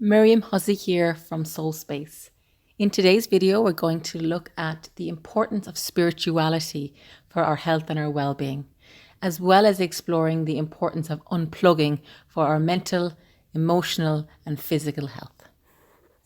Miriam Hussey here from Soul Space. In today's video, we're going to look at the importance of spirituality for our health and our well-being, as well as exploring the importance of unplugging for our mental, emotional, and physical health.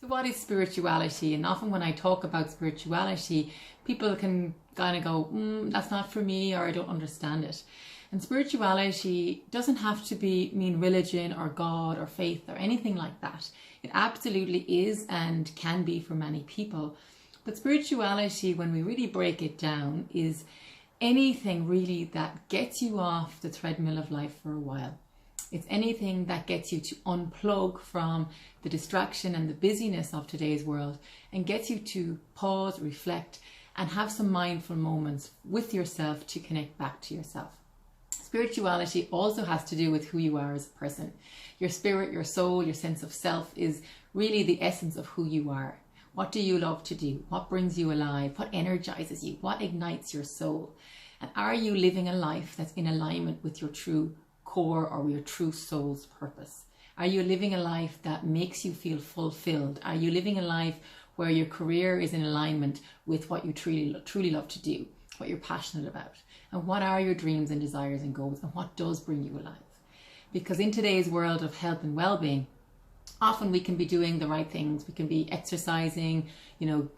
So what is spirituality? And often when I talk about spirituality, people can kind of go, that's not for me, or I don't understand it. And spirituality doesn't have to mean religion or God or faith or anything like that. It absolutely is and can be for many people. But spirituality, when we really break it down, is anything really that gets you off the treadmill of life for a while. It's anything that gets you to unplug from the distraction and the busyness of today's world and gets you to pause, reflect, and have some mindful moments with yourself to connect back to yourself. Spirituality also has to do with who you are as a person. Your spirit, your soul, your sense of self is really the essence of who you are. What do you love to do? What brings you alive? What energizes you? What ignites your soul? And are you living a life that's in alignment with your true core or your true soul's purpose? Are you living a life that makes you feel fulfilled? Are you living a life where your career is in alignment with what you truly love to do, what you're passionate about? And what are your dreams and desires and goals, and what does bring you alive? Because in today's world of health and well-being, often we can be doing the right things. We can be exercising,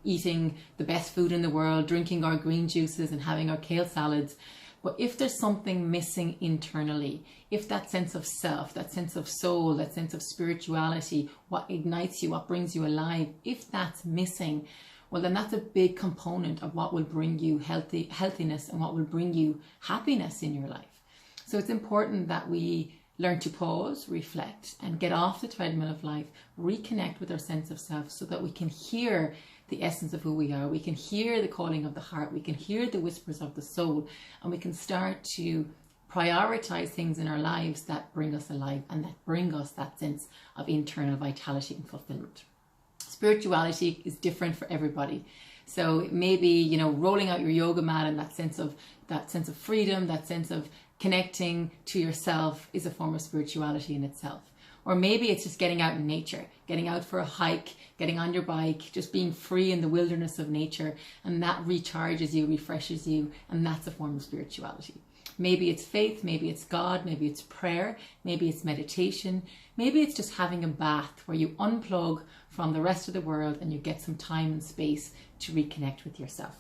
eating the best food in the world, drinking our green juices and having our kale salads. But if there's something missing internally, if that sense of self, that sense of soul, that sense of spirituality, what ignites you, what brings you alive, if that's missing, well, then that's a big component of what will bring you healthiness and what will bring you happiness in your life. So it's important that we learn to pause, reflect, and get off the treadmill of life, reconnect with our sense of self so that we can hear the essence of who we are. We can hear the calling of the heart. We can hear the whispers of the soul, and we can start to prioritize things in our lives that bring us alive and that bring us that sense of internal vitality and fulfillment. Spirituality is different for everybody. So maybe, rolling out your yoga mat and that sense of freedom, that sense of connecting to yourself is a form of spirituality in itself. Or maybe it's just getting out in nature, getting out for a hike, getting on your bike, just being free in the wilderness of nature, and that recharges you, refreshes you, and that's a form of spirituality. Maybe it's faith, maybe it's God, maybe it's prayer, maybe it's meditation, maybe it's just having a bath where you unplug from the rest of the world and you get some time and space to reconnect with yourself.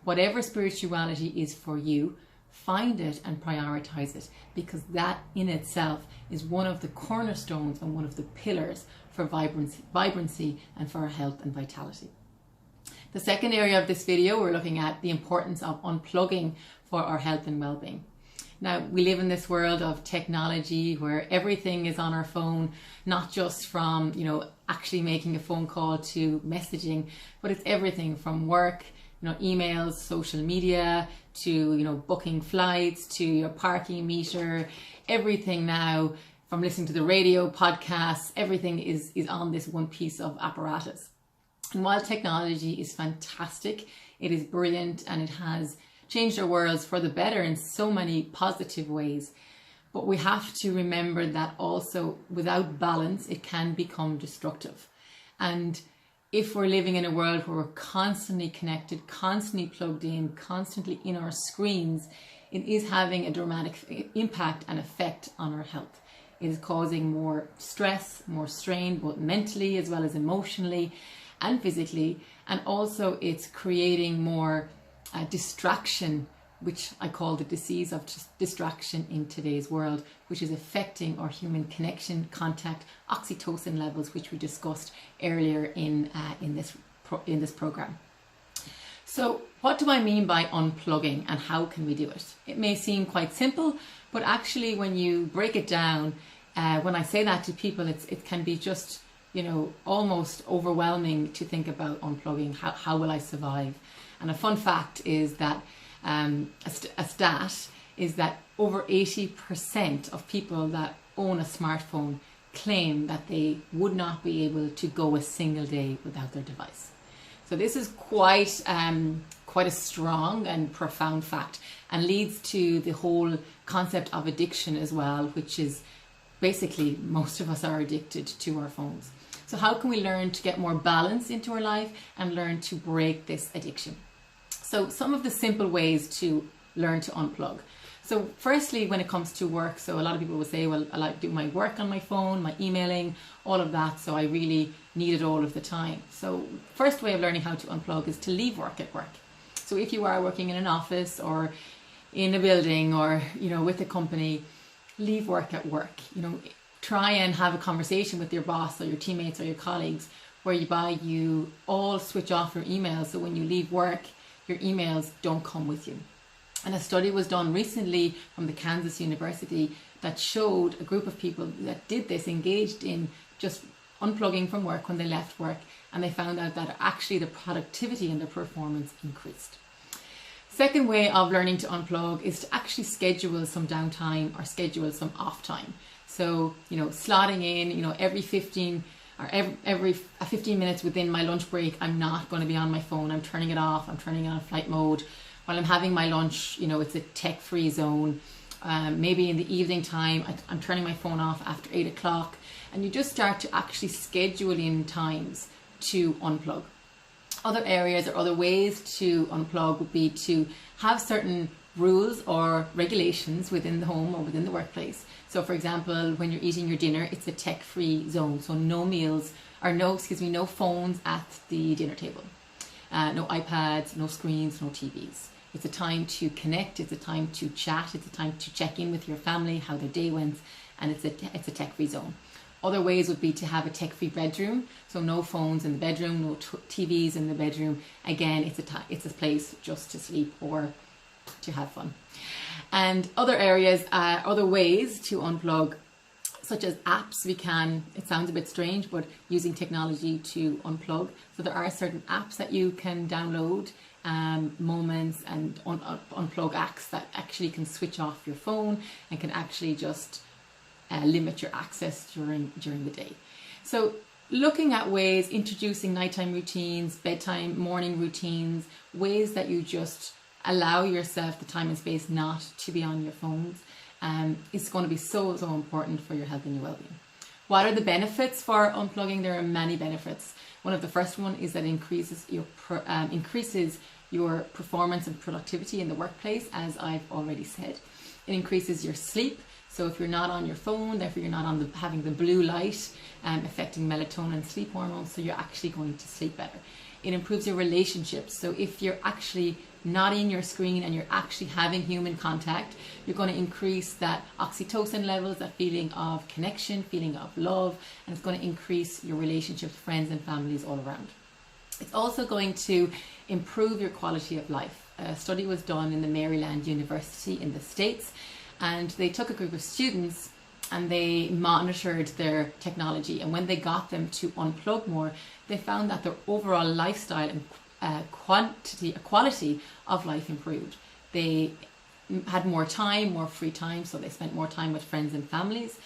Whatever spirituality is for you, find it and prioritize it, because that in itself is one of the cornerstones and one of the pillars for vibrancy and for our health and vitality. The second area of this video, we're looking at the importance of unplugging for our health and well-being. Now, we live in this world of technology where everything is on our phone, not just from, actually making a phone call to messaging, but it's everything from work, emails, social media, to, booking flights, to your parking meter, everything now, from listening to the radio, podcasts, everything is on this one piece of apparatus. And while technology is fantastic, it is brilliant, and it has changed our worlds for the better in so many positive ways. But we have to remember that also without balance, it can become destructive. And if we're living in a world where we're constantly connected, constantly plugged in, constantly in our screens, it is having a dramatic impact and effect on our health. It is causing more stress, more strain, both mentally as well as emotionally and physically. And also it's creating more distraction, which I call the disease of distraction in today's world, which is affecting our human connection, contact, oxytocin levels, which we discussed earlier in this program. So what do I mean by unplugging, and how can we do it? It may seem quite simple, but actually when you break it down, when I say that to people, it can be just, almost overwhelming to think about unplugging. How will I survive? And a fun fact is that a stat is that over 80% of people that own a smartphone claim that they would not be able to go a single day without their device. So this is quite a strong and profound fact, and leads to the whole concept of addiction as well, which is basically most of us are addicted to our phones. So how can we learn to get more balance into our life and learn to break this addiction? So some of the simple ways to learn to unplug. So firstly, when it comes to work, so a lot of people will say, well, I like to do my work on my phone, my emailing, all of that, so I really need it all of the time. So first way of learning how to unplug is to leave work at work. So if you are working in an office or in a building or, with a company, leave work at work. Try and have a conversation with your boss or your teammates or your colleagues whereby you all switch off your emails. So when you leave work, your emails don't come with you. And a study was done recently from the Kansas University that showed a group of people that did this, engaged in just unplugging from work when they left work, and they found out that actually the productivity and the performance increased. Second way of learning to unplug is to actually schedule some downtime or schedule some off time. So, slotting in, every 15 minutes within my lunch break, I'm not going to be on my phone. I'm turning it off. I'm turning it on flight mode. While I'm having my lunch, it's a tech-free zone. Maybe in the evening time, I'm turning my phone off after 8 o'clock. And you just start to actually schedule in times to unplug. Other areas or other ways to unplug would be to have certain rules or regulations within the home or within the workplace. So for example, when you're eating your dinner, it's a tech-free zone. So no phones at the dinner table. No iPads, no screens, no TVs. It's a time to connect, it's a time to chat, it's a time to check in with your family, how their day went, and it's a tech-free zone. Other ways would be to have a tech-free bedroom, so no phones in the bedroom, no TVs in the bedroom. Again, it's a place just to sleep or to have fun. And other areas, other ways to unplug, such as apps. It sounds a bit strange, but using technology to unplug. So there are certain apps that you can download, moments and unplug apps that actually can switch off your phone and can actually just limit your access during the day. So looking at ways, introducing nighttime routines, bedtime, morning routines, ways that you just allow yourself the time and space not to be on your phones, is going to be so important for your health and your well-being. What are the benefits for unplugging? There are many benefits. One of the first one is that it increases your performance and productivity in the workplace, as I've already said. It increases your sleep. So if you're not on your phone, therefore you're not having the blue light affecting melatonin, sleep hormones, so you're actually going to sleep better. It improves your relationships. So if you're actually not in your screen and you're actually having human contact, you're going to increase that oxytocin levels, that feeling of connection, feeling of love, and it's going to increase your relationships, friends and families all around. It's also going to improve your quality of life. A study was done in the Maryland University in the States, and they took a group of students and they monitored their technology, and when they got them to unplug more, they found that their overall lifestyle and quality of life improved. They had more time, more free time, so they spent more time with friends and families.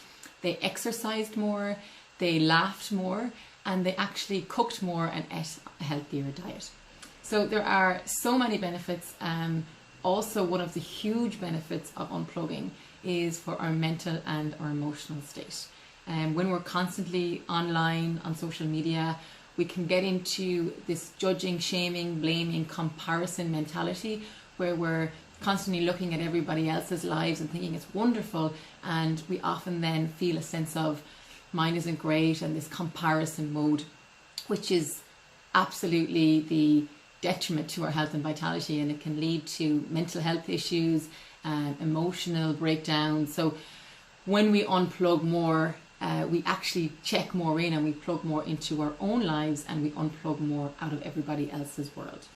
They exercised more, they laughed more, and they actually cooked more and ate a healthier diet. So there are so many benefits. Also, one of the huge benefits of unplugging is for our mental and our emotional state. When we're constantly online, on social media, we can get into this judging, shaming, blaming, comparison mentality where we're constantly looking at everybody else's lives and thinking it's wonderful, and we often then feel a sense of mine isn't great and this comparison mode, which is absolutely the detriment to our health and vitality, and it can lead to mental health issues and emotional breakdowns. So when we unplug more, we actually check more in and we plug more into our own lives, and we unplug more out of everybody else's world.